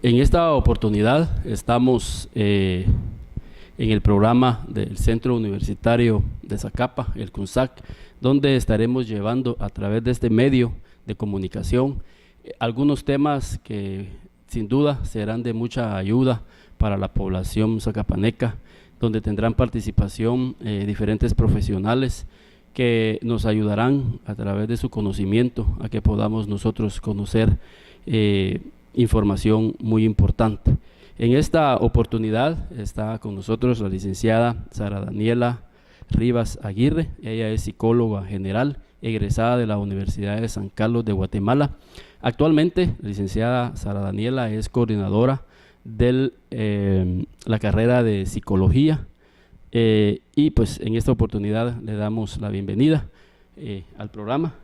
En esta oportunidad estamos en el programa del Centro Universitario de Zacapa, el CUNSAC, donde estaremos llevando a través de este medio de comunicación algunos temas que sin duda serán de mucha ayuda para la población zacapaneca, donde tendrán participación diferentes profesionales que nos ayudarán a través de su conocimiento a que podamos nosotros conocer información muy importante. En esta oportunidad está con nosotros la licenciada Sara Daniela Rivas Aguirre. Ella es psicóloga general, egresada de la Universidad de San Carlos de Guatemala. Actualmente, la licenciada Sara Daniela es coordinadora de la carrera de psicología y pues en esta oportunidad le damos la bienvenida al programa.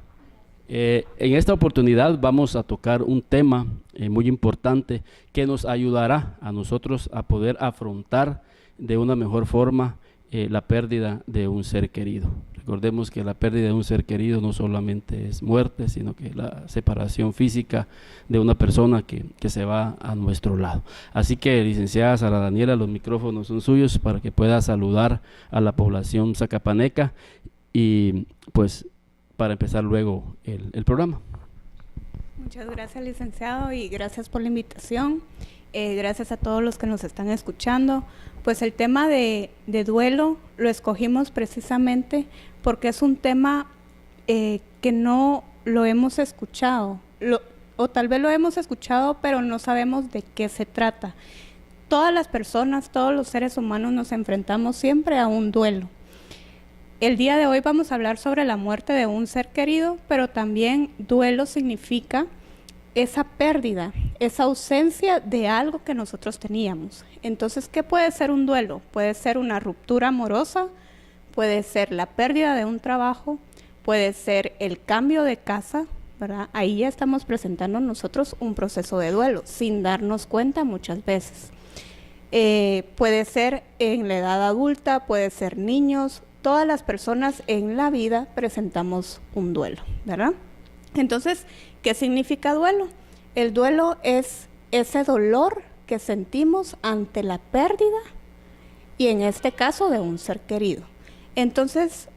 En esta oportunidad vamos a tocar un tema muy importante que nos ayudará a nosotros a poder afrontar de una mejor forma la pérdida de un ser querido. Recordemos que la pérdida de un ser querido no solamente es muerte, sino que la separación física de una persona que se va a nuestro lado. Así que, licenciada Sara Daniela, los micrófonos son suyos para que pueda saludar a la población zacapaneca y pues para empezar luego el programa. Muchas gracias, licenciado, y gracias por la invitación. Gracias a todos los que nos están escuchando. Pues el tema de duelo lo escogimos precisamente porque es un tema que no lo hemos escuchado, o tal vez lo hemos escuchado, pero no sabemos de qué se trata. Todas las personas, todos los seres humanos nos enfrentamos siempre a un duelo. El día de hoy vamos a hablar sobre la muerte de un ser querido, pero también duelo significa esa pérdida, esa ausencia de algo que nosotros teníamos. Entonces, ¿qué puede ser un duelo? Puede ser una ruptura amorosa, puede ser la pérdida de un trabajo, puede ser el cambio de casa, ¿verdad? Ahí ya estamos presentando nosotros un proceso de duelo, sin darnos cuenta muchas veces. Puede ser en la edad adulta, puede ser niños. Todas las personas en la vida presentamos un duelo, ¿verdad? Entonces, ¿qué significa duelo? El duelo es ese dolor que sentimos ante la pérdida y en este caso de un ser querido. Entonces,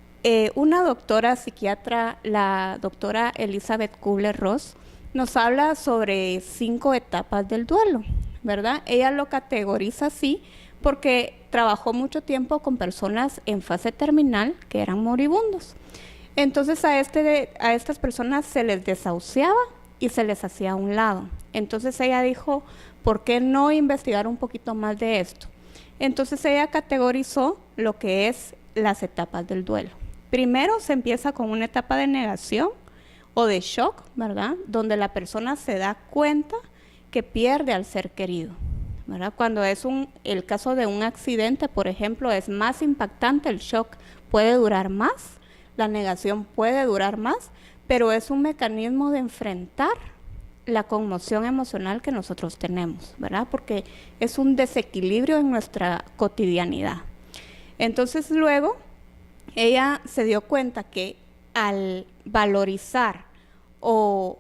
una doctora psiquiatra, la doctora Elizabeth Kubler-Ross, nos habla sobre 5 etapas del duelo, ¿verdad? Ella lo categoriza así porque trabajó mucho tiempo con personas en fase terminal que eran moribundos. Entonces a estas personas se les desahuciaba y se les hacía a un lado. Entonces ella dijo, ¿por qué no investigar un poquito más de esto? Entonces ella categorizó lo que es las etapas del duelo. Primero se empieza con una etapa de negación o de shock, ¿verdad? Donde la persona se da cuenta que pierde al ser querido, ¿verdad? Cuando es el caso de un accidente, por ejemplo, es más impactante, el shock puede durar más, la negación puede durar más, pero es un mecanismo de enfrentar la conmoción emocional que nosotros tenemos, ¿verdad? Porque es un desequilibrio en nuestra cotidianidad. Entonces luego ella se dio cuenta que al valorizar o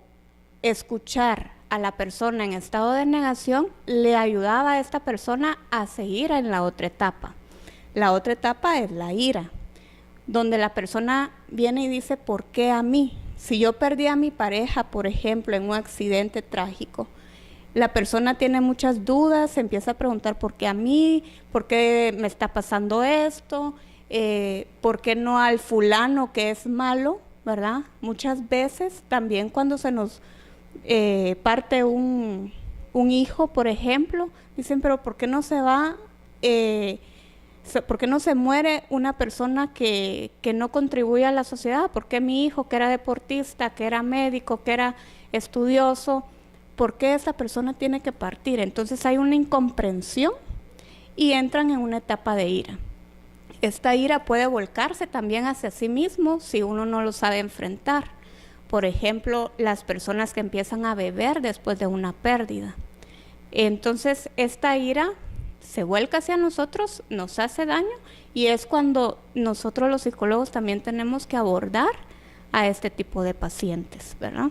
escuchar a la persona en estado de negación, le ayudaba a esta persona a seguir en la otra etapa. La otra etapa es la ira, donde la persona viene y dice, ¿por qué a mí? Si yo perdí a mi pareja, por ejemplo, en un accidente trágico, la persona tiene muchas dudas, se empieza a preguntar, ¿por qué a mí? ¿Por qué me está pasando esto? ¿Por qué no al fulano que es malo? ¿Verdad? Muchas veces también cuando se nos parte un hijo, por ejemplo, dicen, pero ¿por qué no se va? ¿Por qué no se muere una persona que no contribuye a la sociedad? ¿Por qué mi hijo, que era deportista, que era médico, que era estudioso, por qué esa persona tiene que partir? Entonces hay una incomprensión y entran en una etapa de ira. Esta ira puede volcarse también hacia sí mismo si uno no lo sabe enfrentar. Por ejemplo, las personas que empiezan a beber después de una pérdida. Entonces, esta ira se vuelca hacia nosotros, nos hace daño, y es cuando nosotros los psicólogos también tenemos que abordar a este tipo de pacientes, ¿verdad?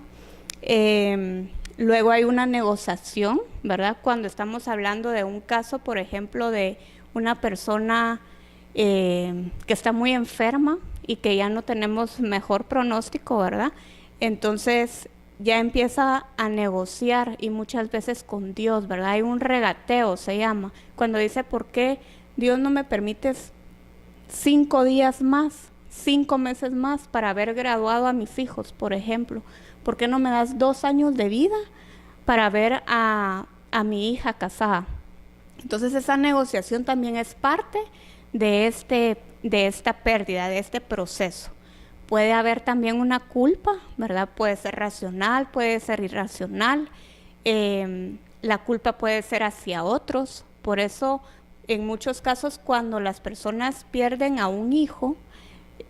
Luego hay una negociación, ¿verdad? Cuando estamos hablando de un caso, por ejemplo, de una persona que está muy enferma y que ya no tenemos mejor pronóstico, ¿verdad? Entonces ya empieza a negociar y muchas veces con Dios, ¿verdad? Hay un regateo, se llama, cuando dice, ¿por qué Dios no me permites 5 días más, 5 meses más para haber graduado a mis hijos, por ejemplo? ¿Por qué no me das 2 años de vida para ver a mi hija casada? Entonces esa negociación también es parte de esta pérdida, de este proceso. Puede haber también una culpa, ¿verdad? Puede ser racional, puede ser irracional. La culpa puede ser hacia otros. Por eso, en muchos casos, cuando las personas pierden a un hijo,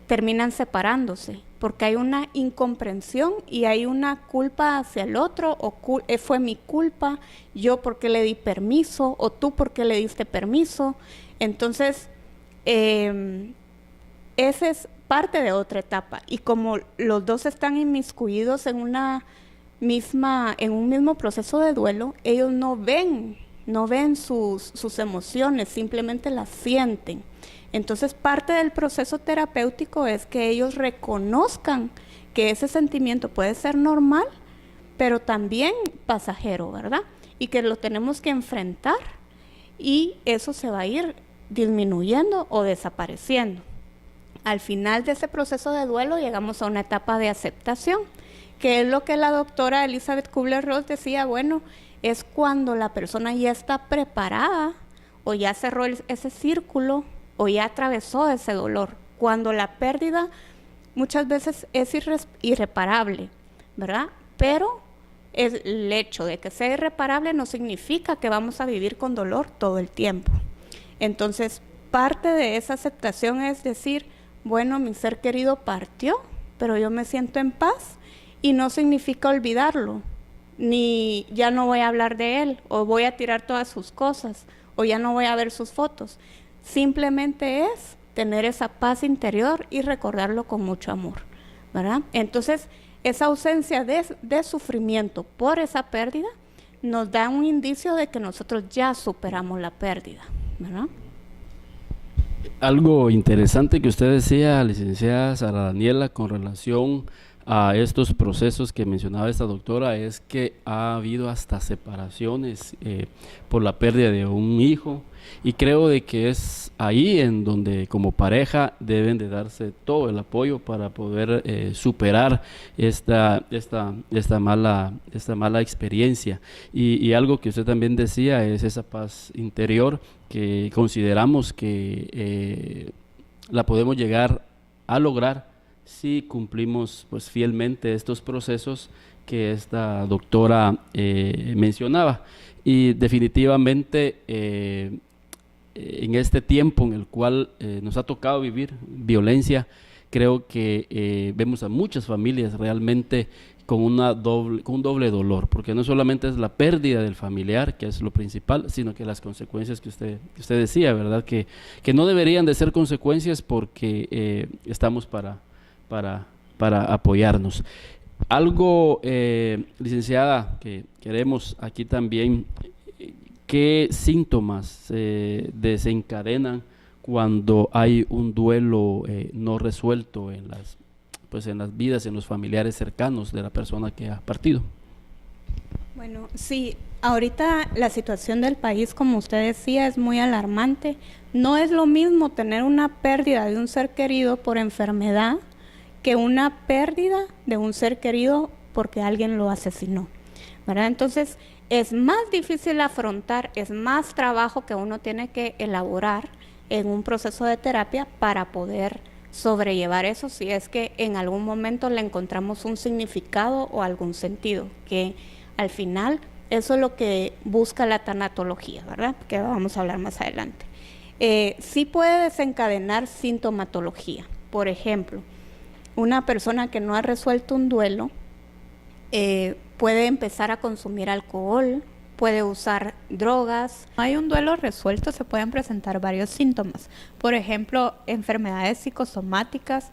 terminan separándose, porque hay una incomprensión y hay una culpa hacia el otro, o fue mi culpa, yo porque le di permiso, o tú porque le diste permiso. Entonces, esa es parte de otra etapa, y como los dos están inmiscuidos en un mismo proceso de duelo, ellos no ven sus emociones, simplemente las sienten. Entonces, parte del proceso terapéutico es que ellos reconozcan que ese sentimiento puede ser normal, pero también pasajero, ¿verdad? Y que lo tenemos que enfrentar, y eso se va a ir disminuyendo o desapareciendo. Al final de ese proceso de duelo llegamos a una etapa de aceptación, que es lo que la doctora Elizabeth Kubler-Ross decía, bueno, es cuando la persona ya está preparada o ya cerró ese círculo o ya atravesó ese dolor, cuando la pérdida muchas veces es irreparable, ¿verdad? Pero el hecho de que sea irreparable no significa que vamos a vivir con dolor todo el tiempo. Entonces, parte de esa aceptación es decir, bueno, mi ser querido partió, pero yo me siento en paz, y no significa olvidarlo, ni ya no voy a hablar de él, o voy a tirar todas sus cosas, o ya no voy a ver sus fotos. Simplemente es tener esa paz interior y recordarlo con mucho amor, ¿verdad? Entonces, esa ausencia de sufrimiento por esa pérdida nos da un indicio de que nosotros ya superamos la pérdida, ¿verdad? Algo interesante que usted decía, licenciada Sara Daniela, con relación a estos procesos que mencionaba esta doctora, es que ha habido hasta separaciones por la pérdida de un hijo, y creo de que es ahí en donde como pareja deben de darse todo el apoyo para poder superar esta mala experiencia, y algo que usted también decía es esa paz interior que consideramos que la podemos llegar a lograr si cumplimos pues fielmente estos procesos que esta doctora mencionaba. Y definitivamente en este tiempo en el cual nos ha tocado vivir violencia, creo que vemos a muchas familias realmente con un doble dolor, porque no solamente es la pérdida del familiar, que es lo principal, sino que las consecuencias que usted decía, ¿verdad? Que no deberían de ser consecuencias, porque estamos para apoyarnos. Algo, licenciada, que queremos aquí también, ¿qué síntomas se desencadenan cuando hay un duelo no resuelto en las vidas, en los familiares cercanos de la persona que ha partido? Bueno, sí, ahorita la situación del país, como usted decía, es muy alarmante. No es lo mismo tener una pérdida de un ser querido por enfermedad que una pérdida de un ser querido porque alguien lo asesinó, ¿verdad? Entonces, es más difícil afrontar, es más trabajo que uno tiene que elaborar en un proceso de terapia para poder sobrellevar eso, si es que en algún momento le encontramos un significado o algún sentido, que al final eso es lo que busca la tanatología, ¿verdad? Que vamos a hablar más adelante. Sí puede desencadenar sintomatología. Por ejemplo, una persona que no ha resuelto un duelo puede empezar a consumir alcohol, puede usar drogas. No hay un duelo resuelto, se pueden presentar varios síntomas. Por ejemplo, enfermedades psicosomáticas,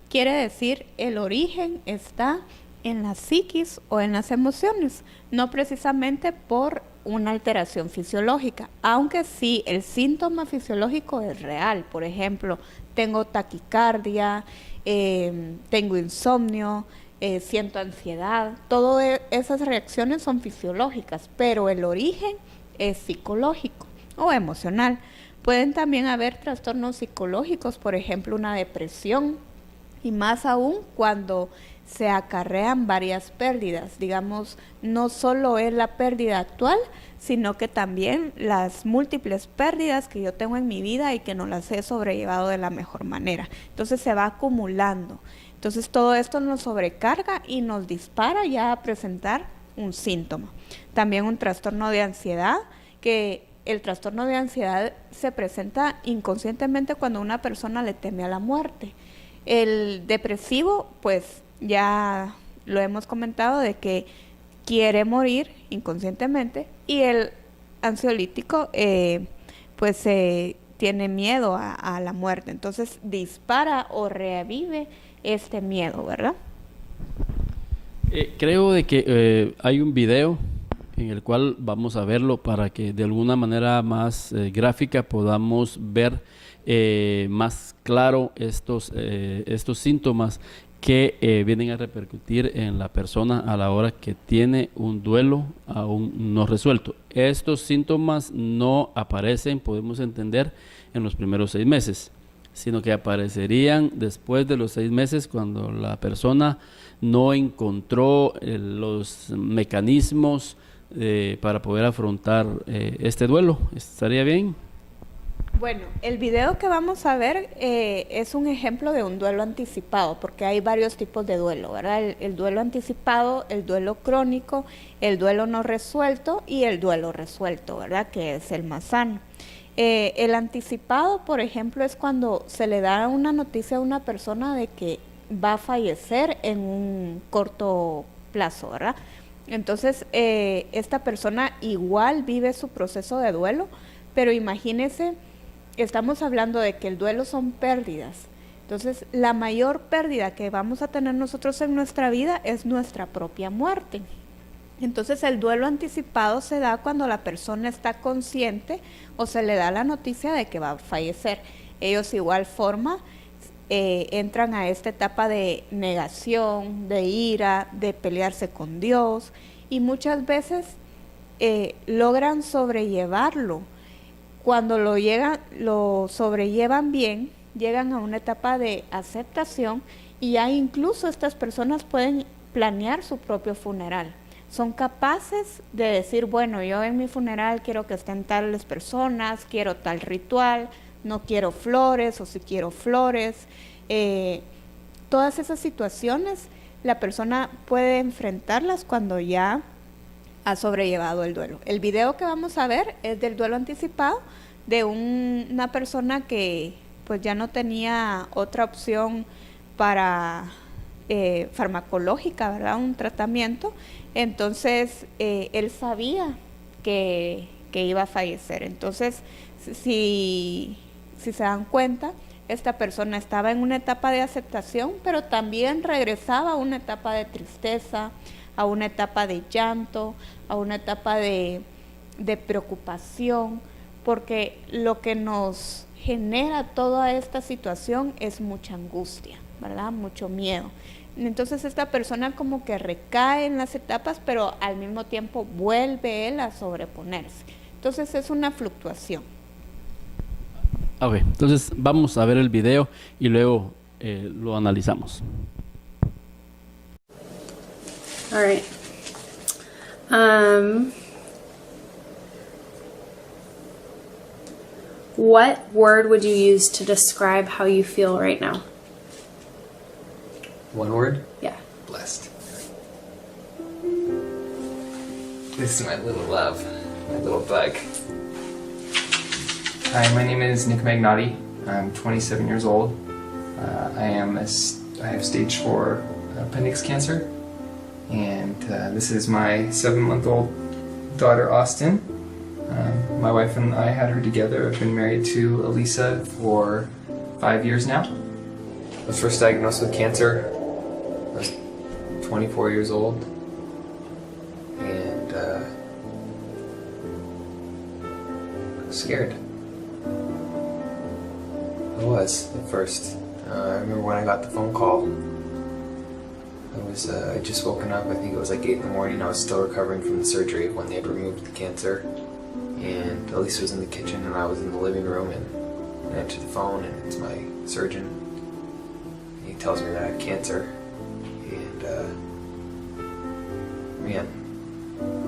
quiere decir el origen está en la psiquis o en las emociones, no precisamente por una alteración fisiológica, aunque sí el síntoma fisiológico es real. Por ejemplo, tengo taquicardia, tengo insomnio, siento ansiedad, todas esas reacciones son fisiológicas, pero el origen es psicológico o emocional. Pueden también haber trastornos psicológicos, por ejemplo, una depresión, y más aún cuando se acarrean varias pérdidas. Digamos, no solo es la pérdida actual, sino que también las múltiples pérdidas que yo tengo en mi vida y que no las he sobrellevado de la mejor manera. Entonces se va acumulando. Entonces todo esto nos sobrecarga y nos dispara ya a presentar un síntoma. También un trastorno de ansiedad, que el trastorno de ansiedad se presenta inconscientemente cuando una persona le teme a la muerte. El depresivo, pues ya lo hemos comentado, de que quiere morir inconscientemente, y el ansiolítico pues tiene miedo a la muerte, entonces dispara o revive este miedo, ¿verdad? Creo de que hay un video en el cual vamos a verlo para que de alguna manera más gráfica podamos ver más claro estos síntomas que vienen a repercutir en la persona a la hora que tiene un duelo aún no resuelto. Estos síntomas no aparecen, podemos entender, en los primeros 6 meses, sino que aparecerían después de los 6 meses cuando la persona no encontró los mecanismos para poder afrontar este duelo. ¿Estaría bien? Bueno, el video que vamos a ver es un ejemplo de un duelo anticipado, porque hay varios tipos de duelo, ¿verdad? El duelo anticipado, el duelo crónico, el duelo no resuelto y el duelo resuelto, ¿verdad? Que es el más sano. El anticipado, por ejemplo, es cuando se le da una noticia a una persona de que va a fallecer en un corto plazo, ¿verdad? Entonces, esta persona igual vive su proceso de duelo, pero imagínese, estamos hablando de que el duelo son pérdidas. Entonces, la mayor pérdida que vamos a tener nosotros en nuestra vida es nuestra propia muerte. Entonces, el duelo anticipado se da cuando la persona está consciente o se le da la noticia de que va a fallecer. Ellos igual forma entran a esta etapa de negación, de ira, de pelearse con Dios, y muchas veces logran sobrellevarlo. Cuando lo sobrellevan bien, llegan a una etapa de aceptación, y ya incluso estas personas pueden planear su propio funeral. Son capaces de decir, bueno, yo en mi funeral quiero que estén tales personas, quiero tal ritual, no quiero flores, o si quiero flores. Todas esas situaciones la persona puede enfrentarlas cuando ya ha sobrellevado el duelo. El video que vamos a ver es del duelo anticipado, de una persona que pues ya no tenía otra opción para farmacológica, ¿verdad? Un tratamiento. Entonces él sabía que iba a fallecer. Entonces, si se dan cuenta, esta persona estaba en una etapa de aceptación, pero también regresaba a una etapa de tristeza, a una etapa de llanto, a una etapa de preocupación, porque lo que nos genera toda esta situación es mucha angustia, ¿verdad? Mucho miedo. Entonces esta persona como que recae en las etapas, pero al mismo tiempo vuelve él a sobreponerse. Entonces es una fluctuación. Ok, entonces vamos a ver el video y luego lo analizamos. All right. What word would you use to describe how you feel right now? One word? Yeah. Blessed. This is my little love, my little bug. Hi, my name is Nick Magnotti. I'm 27 years old. I have stage 4 appendix cancer, and this is my 7-month-old daughter, Austin. My wife and I had her together. I've been married to Elisa for 5 years now. I was first diagnosed with cancer. I was 24 years old, and scared. I was at first. I remember when I got the phone call. I'd just woken up. I think it was like 8 in the morning. I was still recovering from the surgery when they had removed the cancer. And Elisa was in the kitchen and I was in the living room, and I answered the phone and it's my surgeon. He tells me that I have cancer. And man,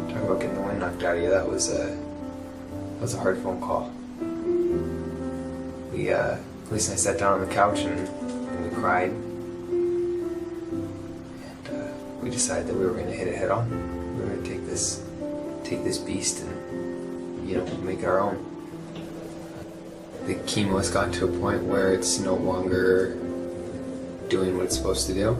talk about getting the wind knocked out of you. That was a hard phone call. Elisa and I sat down on the couch and we cried. We decided that we were going to hit it head on. We were going to take this beast and, make it our own. The chemo has gotten to a point where it's no longer doing what it's supposed to do.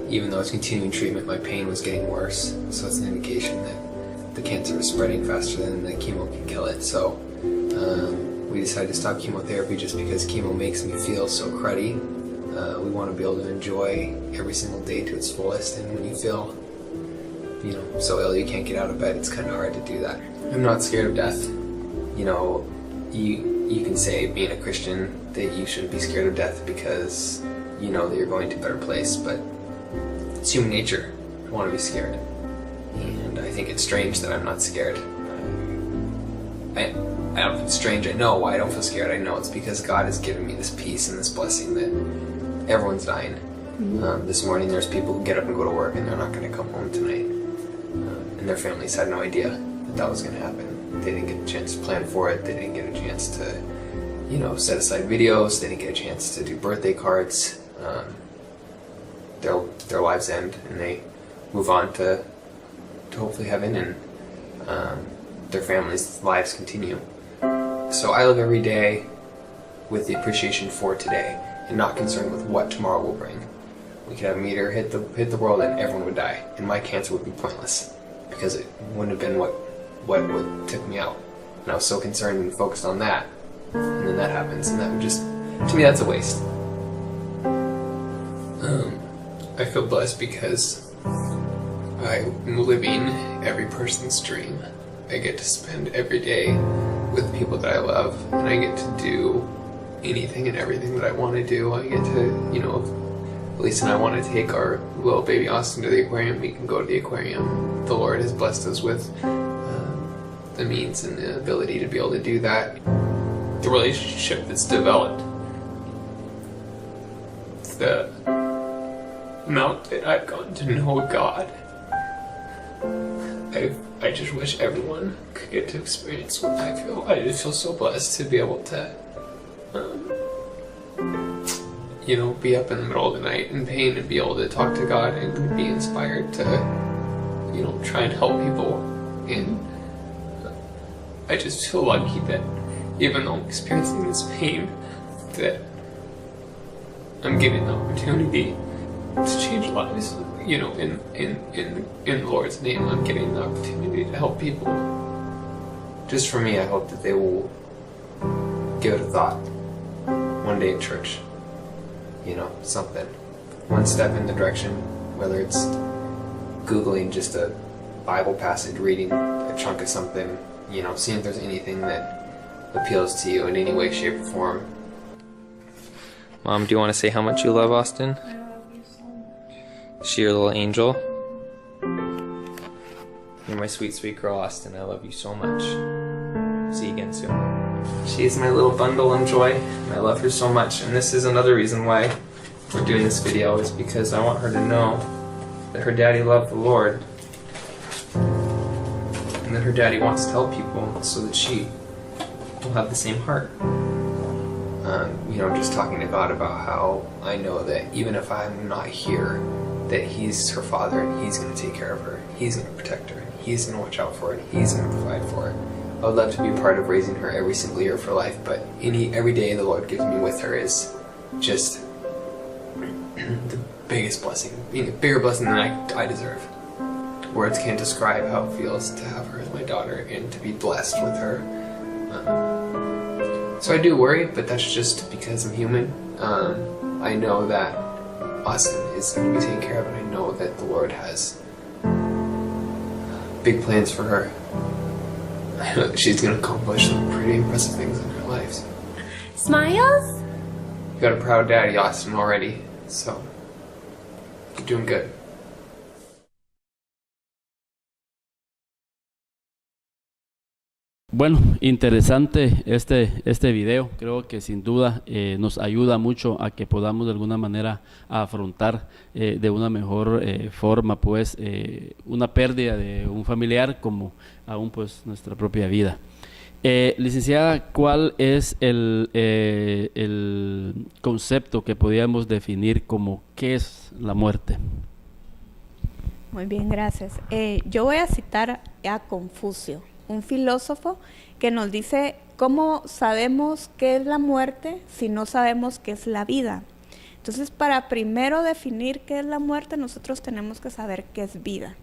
Even though it's continuing treatment, my pain was getting worse. So it's an indication that the cancer is spreading faster than the chemo can kill it. So we decided to stop chemotherapy just because chemo makes me feel so cruddy. We want to be able to enjoy every single day to its fullest, and when you feel, so ill you can't get out of bed, it's kind of hard to do that. I'm not scared of death. You can say, being a Christian, that you shouldn't be scared of death because you know that you're going to a better place, but it's human nature to want to be scared. And I think it's strange that I'm not scared. I don't feel strange. I know why I don't feel scared. I know it's because God has given me this peace and this blessing that everyone's dying. This morning there's people who get up and go to work and they're not going to come home tonight. And their families had no idea that was going to happen. They didn't get a chance to plan for it. They didn't get a chance to, set aside videos. They didn't get a chance to do birthday cards. Their lives end and they move on to hopefully heaven, and their families' lives continue. So I live every day with the appreciation for today and not concerned with what tomorrow will bring. We could have a meteor hit the world and everyone would die, and my cancer would be pointless because it wouldn't have been what took me out. And I was so concerned and focused on that, and then that happens, and that would just, to me, that's a waste. I feel blessed because I'm living every person's dream. I get to spend every day with people that I love, and I get to do anything and everything that I want to do. I get to, if Elisa and I want to take our little baby Austin to the aquarium, we can go to the aquarium. The Lord has blessed us with the means and the ability to be able to do that. The relationship that's developed, the amount that I've gotten to know God, I just wish everyone could get to experience what I feel. I just feel so blessed to be able to, be up in the middle of the night in pain and be able to talk to God and be inspired to, try and help people. And I just feel lucky that even though I'm experiencing this pain, that I'm given the opportunity to change lives. In the Lord's name, I'm getting the opportunity to help people. Just for me, I hope that they will give it a thought one day at church. Something. One step in the direction, whether it's Googling just a Bible passage, reading a chunk of something, seeing if there's anything that appeals to you in any way, shape, or form. Mom, do you want to say how much you love Austin? I love you so much. Is she your little angel? You're my sweet, sweet girl, Austin. I love you so much. See you again soon. She's my little bundle of joy, and I love her so much. And this is another reason why we're doing this video, is because I want her to know that her daddy loved the Lord, and that her daddy wants to help people so that she will have the same heart. Just talking to God about how I know that even if I'm not here, that He's her father and He's going to take care of her. He's going to protect her. And He's going to watch out for her. And He's going to provide for her. I would love to be a part of raising her every single year for life, but every day the Lord gives me with her is just the biggest blessing, being a bigger blessing than I deserve. Words can't describe how it feels to have her as my daughter and to be blessed with her. So I do worry, but that's just because I'm human. I know that Austin is going to be taken care of, and I know that the Lord has big plans for her. I know that she's going to accomplish some pretty impressive things in her life. Smiles? You got a proud daddy, Austin, already, so you're doing good. Bueno, interesante este video. Creo que sin duda nos ayuda mucho a que podamos de alguna manera afrontar de una mejor forma pues una pérdida de un familiar como aún pues nuestra propia vida. Licenciada, ¿cuál es el concepto que podríamos definir como qué es la muerte? Muy bien, gracias. Yo voy a citar a Confucio, un filósofo que nos dice cómo sabemos qué es la muerte si no sabemos qué es la vida. Entonces, para primero definir qué es la muerte, nosotros tenemos que saber qué es vida.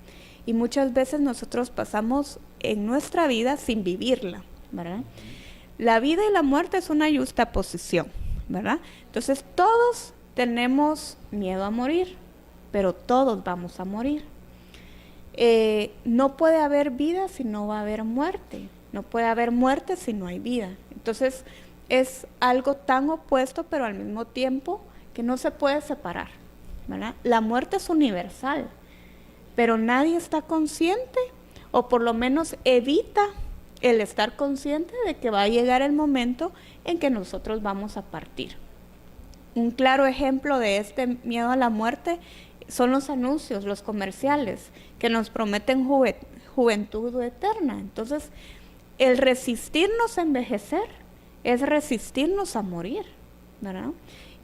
Y muchas veces nosotros pasamos en nuestra vida sin vivirla, ¿verdad? La vida y la muerte es una yuxtaposición, ¿verdad? Entonces, todos tenemos miedo a morir, pero todos vamos a morir. No puede haber vida si no va a haber muerte. No puede haber muerte si no hay vida. Entonces, es algo tan opuesto, pero al mismo tiempo que no se puede separar, ¿verdad? La muerte es universal, pero nadie está consciente, o por lo menos evita el estar consciente de que va a llegar el momento en que nosotros vamos a partir. Un claro ejemplo de este miedo a la muerte son los anuncios, los comerciales, que nos prometen juventud eterna. Entonces, el resistirnos a envejecer es resistirnos a morir, ¿verdad?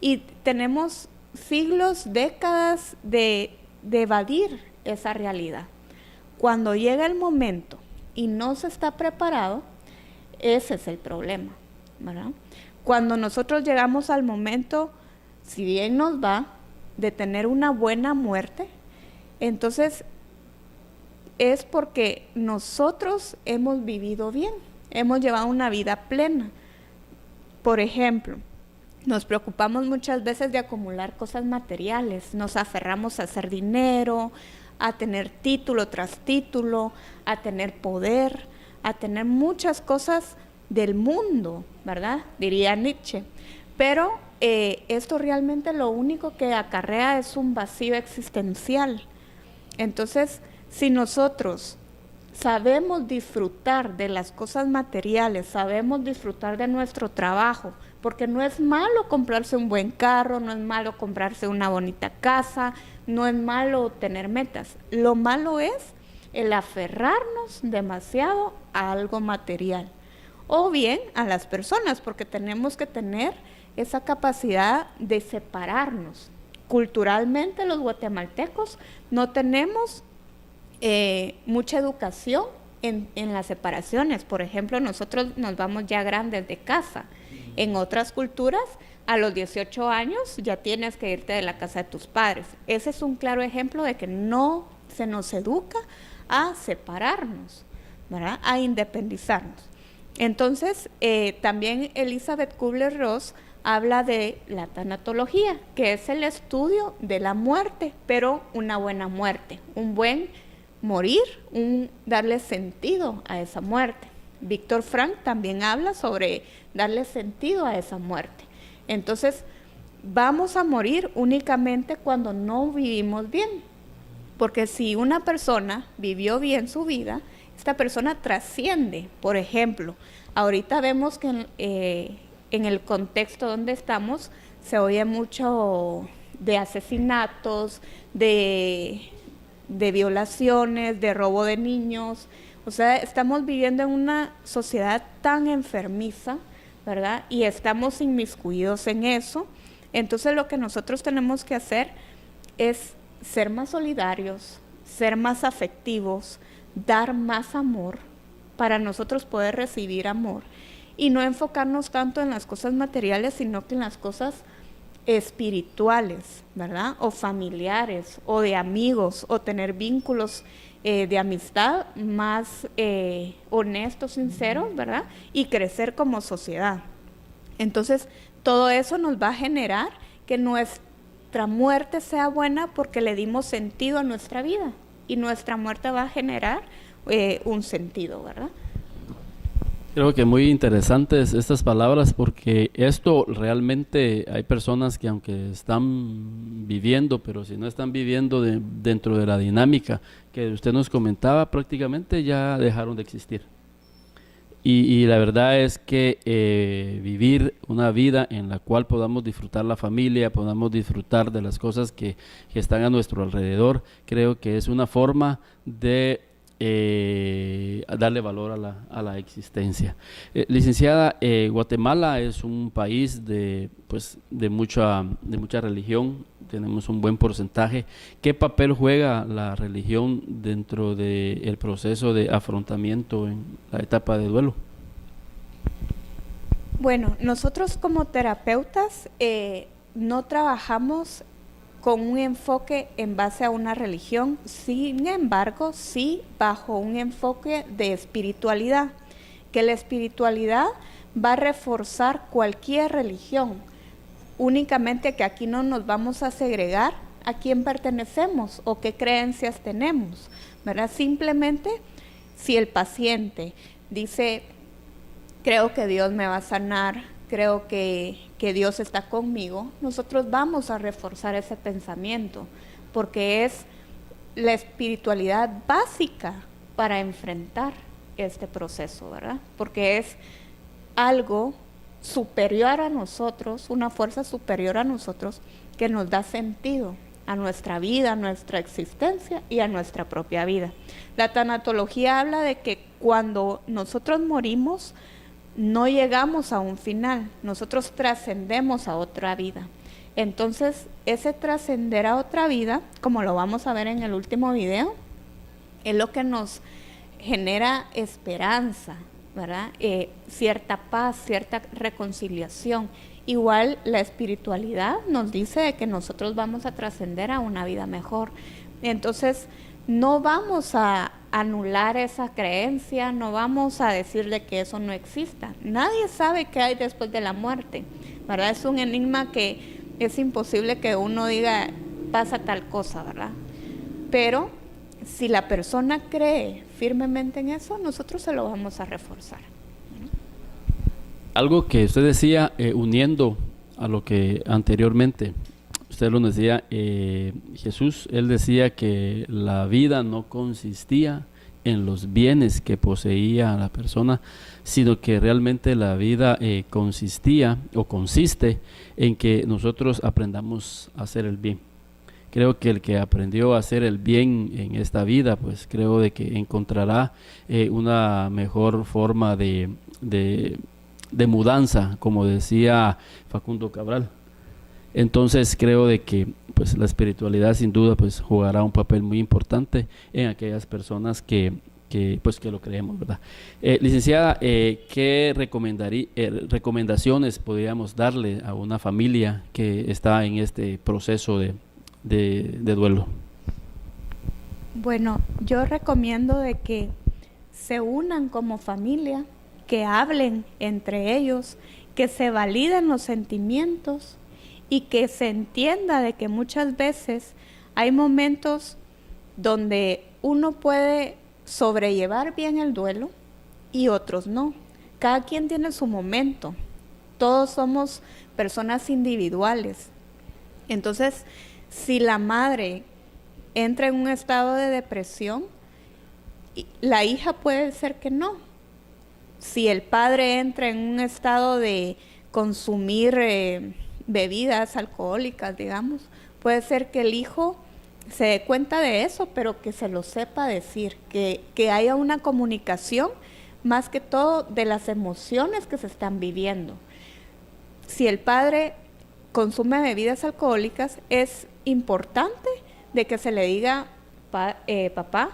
Y tenemos siglos, décadas de evadir esa realidad. Cuando llega el momento y no se está preparado, ese es el problema, ¿verdad? Cuando nosotros llegamos al momento, si bien nos va, de tener una buena muerte, entonces es porque nosotros hemos vivido bien, hemos llevado una vida plena. Por ejemplo, nos preocupamos muchas veces de acumular cosas materiales, nos aferramos a hacer dinero, a tener título tras título, a tener poder, a tener muchas cosas del mundo, ¿verdad? Diría Nietzsche. Pero esto realmente lo único que acarrea es un vacío existencial. Entonces, si nosotros sabemos disfrutar de las cosas materiales, sabemos disfrutar de nuestro trabajo, porque no es malo comprarse un buen carro, no es malo comprarse una bonita casa, no es malo tener metas. Lo malo es el aferrarnos demasiado a algo material, o bien a las personas, porque tenemos que tener esa capacidad de separarnos. Culturalmente los guatemaltecos no tenemos mucha educación en las separaciones. Por ejemplo, nosotros nos vamos ya grandes de casa. En otras culturas, a los 18 años ya tienes que irte de la casa de tus padres. Ese es un claro ejemplo de que no se nos educa a separarnos, ¿verdad? A independizarnos. Entonces, también Elizabeth Kubler-Ross habla de la tanatología, que es el estudio de la muerte, pero una buena muerte, un buen morir, un darle sentido a esa muerte. Víctor Frank también habla sobre darle sentido a esa muerte. Entonces, vamos a morir únicamente cuando no vivimos bien, porque si una persona vivió bien su vida, esta persona trasciende. Por ejemplo, ahorita vemos que en el contexto donde estamos se oye mucho de asesinatos, de violaciones, de robo de niños. O sea, estamos viviendo en una sociedad tan enfermiza, ¿verdad? Y estamos inmiscuidos en eso. Entonces, lo que nosotros tenemos que hacer es ser más solidarios, ser más afectivos, dar más amor para nosotros poder recibir amor y no enfocarnos tanto en las cosas materiales, sino que en las cosas espirituales, ¿verdad? O familiares, o de amigos, o tener vínculos de amistad más honestos, sinceros, ¿verdad? Y crecer como sociedad. Entonces, todo eso nos va a generar que nuestra muerte sea buena porque le dimos sentido a nuestra vida y nuestra muerte va a generar un sentido, ¿verdad? Creo que muy interesantes estas palabras porque esto realmente hay personas que aunque están viviendo, pero si no están viviendo dentro de la dinámica que usted nos comentaba, prácticamente ya dejaron de existir. Y la verdad es que vivir una vida en la cual podamos disfrutar la familia, podamos disfrutar de las cosas que están a nuestro alrededor, creo que es una forma de darle valor a la existencia. Licenciada, Guatemala es un país de mucha religión, tenemos un buen porcentaje. ¿Qué papel juega la religión dentro del proceso de afrontamiento en la etapa de duelo? Bueno, nosotros como terapeutas no trabajamos con un enfoque en base a una religión, sin embargo, sí bajo un enfoque de espiritualidad, que la espiritualidad va a reforzar cualquier religión, únicamente que aquí no nos vamos a segregar a quién pertenecemos o qué creencias tenemos, ¿verdad? Simplemente si el paciente dice, creo que Dios me va a sanar, creo que Dios está conmigo, nosotros vamos a reforzar ese pensamiento, porque es la espiritualidad básica para enfrentar este proceso, ¿verdad? Porque es algo superior a nosotros, una fuerza superior a nosotros, que nos da sentido a nuestra vida, a nuestra existencia y a nuestra propia vida. La tanatología habla de que cuando nosotros morimos, no llegamos a un final, nosotros trascendemos a otra vida. Entonces, ese trascender a otra vida, como lo vamos a ver en el último video, es lo que nos genera esperanza, ¿verdad? Cierta paz, cierta reconciliación. Igual la espiritualidad nos dice de que nosotros vamos a trascender a una vida mejor. Entonces, no vamos a anular esa creencia, no vamos a decir de que eso no exista. Nadie sabe qué hay después de la muerte, ¿verdad? Es un enigma que es imposible que uno diga, pasa tal cosa, ¿verdad? Pero si la persona cree firmemente en eso, nosotros se lo vamos a reforzar. Algo que usted decía, uniendo a lo que anteriormente usted lo decía, Jesús, él decía que la vida no consistía en los bienes que poseía la persona, sino que realmente la vida consistía o consiste en que nosotros aprendamos a hacer el bien. Creo que el que aprendió a hacer el bien en esta vida, pues creo de que encontrará una mejor forma de mudanza, como decía Facundo Cabral. Entonces creo de que pues la espiritualidad sin duda pues jugará un papel muy importante en aquellas personas que lo creemos, ¿verdad? Licenciada, ¿qué recomendaciones podríamos darle a una familia que está en este proceso de duelo? Bueno, yo recomiendo de que se unan como familia, que hablen entre ellos, que se validen los sentimientos y que se entienda de que muchas veces hay momentos donde uno puede sobrellevar bien el duelo y otros no. Cada quien tiene su momento. Todos somos personas individuales. Entonces, si la madre entra en un estado de depresión, la hija puede ser que no. Si el padre entra en un estado de consumir bebidas alcohólicas, digamos, puede ser que el hijo se dé cuenta de eso, pero que se lo sepa decir, que haya una comunicación más que todo de las emociones que se están viviendo. Si el padre consume bebidas alcohólicas, es importante de que se le diga, papá,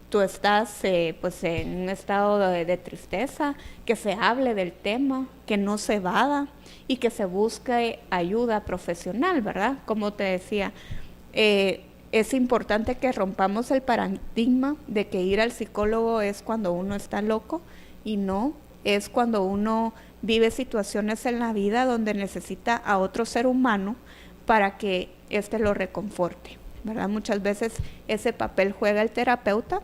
tú estás pues en un estado de tristeza, que se hable del tema, que no se evada y que se busque ayuda profesional, ¿verdad? Como te decía, es importante que rompamos el paradigma de que ir al psicólogo es cuando uno está loco, y no, es cuando uno vive situaciones en la vida donde necesita a otro ser humano para que lo reconforte, ¿verdad? Muchas veces ese papel juega el terapeuta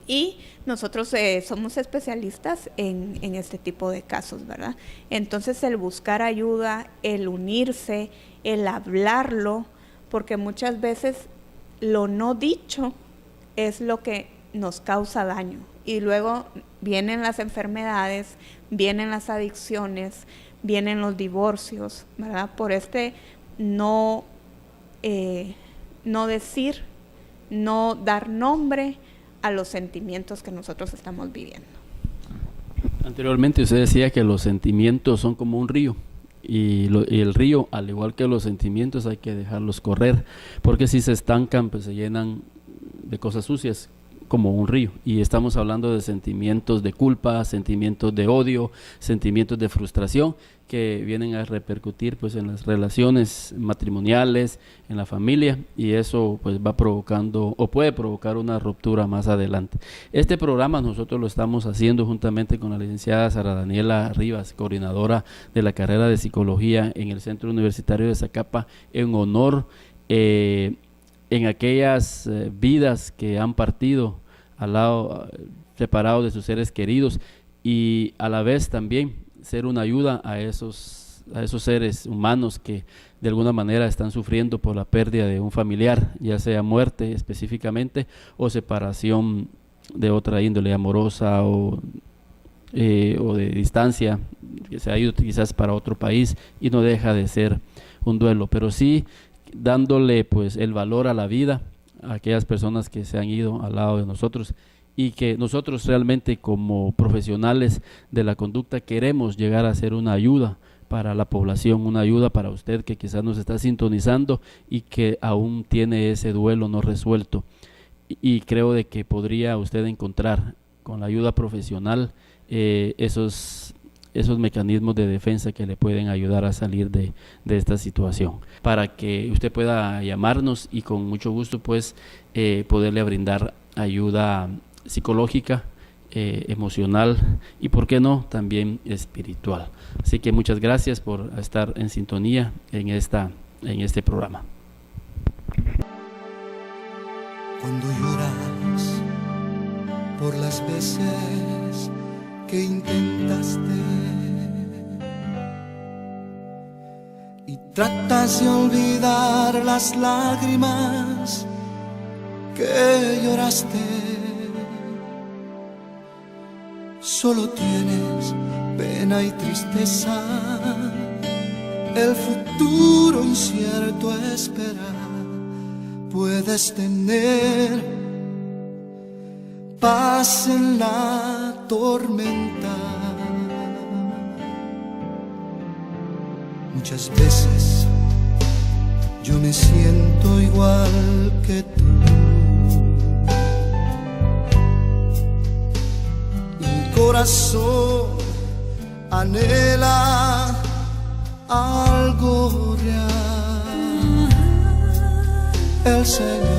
y nosotros somos especialistas en este tipo de casos, ¿verdad? Entonces el buscar ayuda, el unirse, el hablarlo, porque muchas veces lo no dicho es lo que nos causa daño. Y luego vienen las enfermedades, vienen las adicciones, vienen los divorcios, ¿verdad? Por no decir, no dar nombre a los sentimientos que nosotros estamos viviendo. Anteriormente usted decía que los sentimientos son como un río. Y el río, al igual que los sentimientos, hay que dejarlos correr, porque si se estancan, pues se llenan de cosas sucias, como un río. Y estamos hablando de sentimientos de culpa, sentimientos de odio, sentimientos de frustración, que vienen a repercutir pues en las relaciones matrimoniales, en la familia, y eso pues va provocando o puede provocar una ruptura más adelante. Este programa nosotros lo estamos haciendo juntamente con la licenciada Sara Daniela Rivas, coordinadora de la carrera de psicología en el Centro Universitario de Zacapa, en honor en aquellas vidas que han partido al lado, separados de sus seres queridos, y a la vez también ser una ayuda a esos seres humanos que de alguna manera están sufriendo por la pérdida de un familiar, ya sea muerte específicamente o separación de otra índole amorosa o de distancia, que se ha ido quizás para otro país y no deja de ser un duelo, pero sí dándole pues el valor a la vida a aquellas personas que se han ido al lado de nosotros, y que nosotros realmente como profesionales de la conducta queremos llegar a ser una ayuda para la población, una ayuda para usted que quizás nos está sintonizando y que aún tiene ese duelo no resuelto, y creo de que podría usted encontrar con la ayuda profesional esos mecanismos de defensa que le pueden ayudar a salir de esta situación, para que usted pueda llamarnos y con mucho gusto pues poderle brindar ayuda psicológica, emocional y por qué no también espiritual. Así que muchas gracias por estar en sintonía en este programa. Cuando lloras por las veces que intentaste y tratas de olvidar las lágrimas que lloraste, solo tienes pena y tristeza, el futuro incierto espera. Puedes tener paz en la tormenta. Muchas veces yo me siento igual que tú. Mi corazón anhela algo real. El Señor